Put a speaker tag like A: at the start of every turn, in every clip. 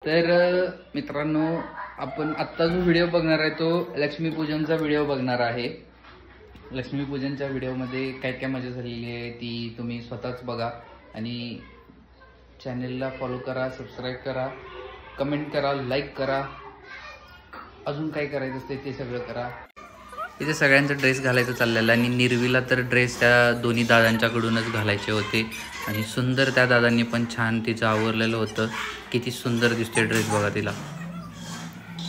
A: तर मित्रांनो, आपण आत्ता जो व्हिडिओ बघणार आहे तो लक्ष्मीपूजनचा व्हिडिओ बघणार आहे. लक्ष्मीपूजनच्या व्हिडिओमध्ये काय काय मजा झालेली आहे ती तुम्ही स्वतःच बघा आणि चॅनलला फॉलो करा, सबस्क्राईब करा, कमेंट करा, लाईक करा, अजून काय करायचं असते ते सगळं करा. इथे सगळ्यांचा ड्रेस घालायचं चाललेलं आणि निर्वीला तर ड्रेस त्या दोन्ही दादांच्याकडूनच घालायचे होते आणि सुंदर त्या दादांनी पण छान तिचं आवरलेलं होतं. किती सुंदर दिसते ड्रेस बघा तिला.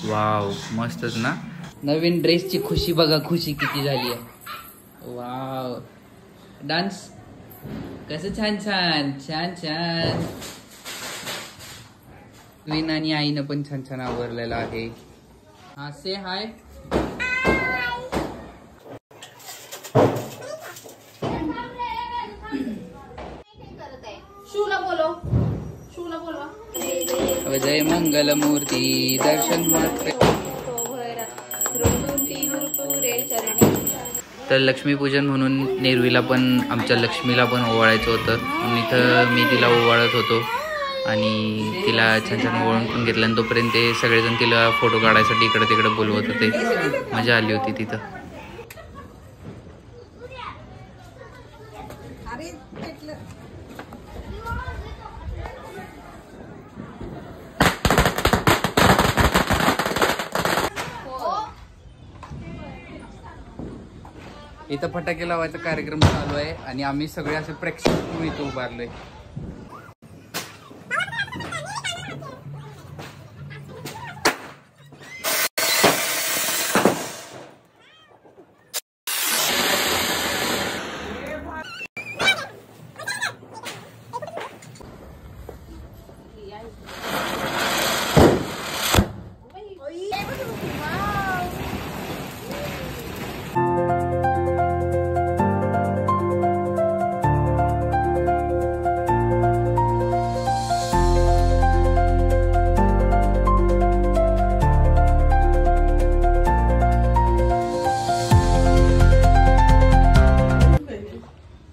A: वाव, मस्तच ना. नवीन ड्रेसची खुशी बघा, खुशी किती झाली आहे. वाव, डान्स कसं छान छान छान छान. क्वीन आणि आईनं पण छान छान आवरलेलं आहे. हा, से हाय. जय मंगल मूर्ती दर्शन मात्र. तर लक्ष्मीपूजन म्हणून निर्वीला पण आमच्या लक्ष्मीला पण ओवाळायचं होतं म्हणून इथं मी तिला ओवाळत होतो आणि तिला छान छान ओवाळून पण घेतलं आणि तोपर्यंत ते सगळेजण तिला फोटो काढायसाठी इकडे तिकडे बोलवत होते. मजा आली होती तिथं. इथं फटाके लावायचा कार्यक्रम चालू आहे आणि आम्ही सगळे असे प्रेक्षक म्हणून इथं उभारलोय.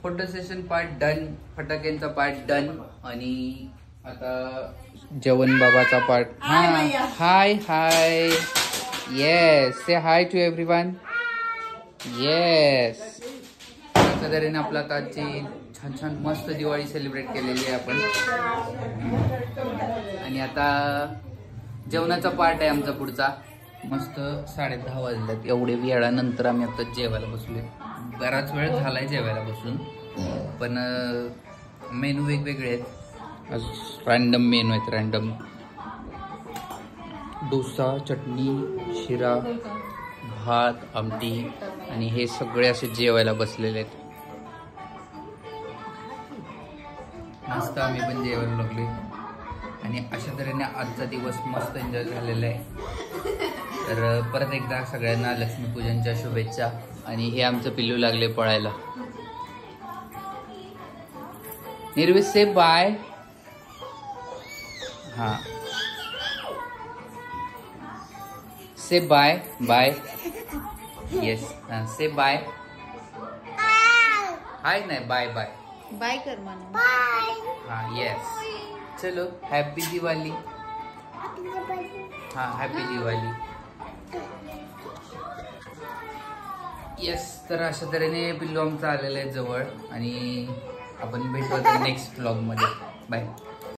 A: फोटो सेशन पार्ट डन, फटाक्यांचा पार्ट डन आणि आता जेवण बाबाचा part. Hi hi. Yes, say hi to everyone. Yes. अशा तऱ्हेने आपला आता आजची छान छान मस्त दिवाळी सेलिब्रेट केलेली आहे आपण. आणि आता जेवणाचा पार्ट आहे आमचा पुढचा. मस्त 10:30 वाजल्यात. एवढे वेळानंतर आम्ही आता जेवायला बसलोय. बराच वेळ झालाय जेवायला बसून, पण मेनू वेगवेगळे आहेत. आज रॅन्डम मेनू आहेत. रॅन्डम डोसा, चटणी, शिरा, भात, आमटी आणि हे सगळे असे जेवायला बसलेले आहेत. मस्त आम्ही पण जेवायला लागलोय आणि अशा तऱ्हेने आजचा दिवस मस्त एन्जॉय झालेला आहे. तर परत एकदा सगळ्यांना लक्ष्मीपूजनच्या शुभेच्छा. आणि हे आमचं पिल्लू लागले पळायला. निर्वी से बाय. हा, से बाय. बाय. येस, से बाय. हाय नाही, बाय बाय.
B: बाय कर म्हणा. बाय.
A: हा, येस. चलो, हॅपी दिवाळी. हा, हॅपी दिवाळी. येस. तर अशा तऱ्हेने पिल्लू आमचं आलेलं आहे जवळ आणि आपण भेटू आता नेक्स्ट व्लॉग मध्ये. बाय.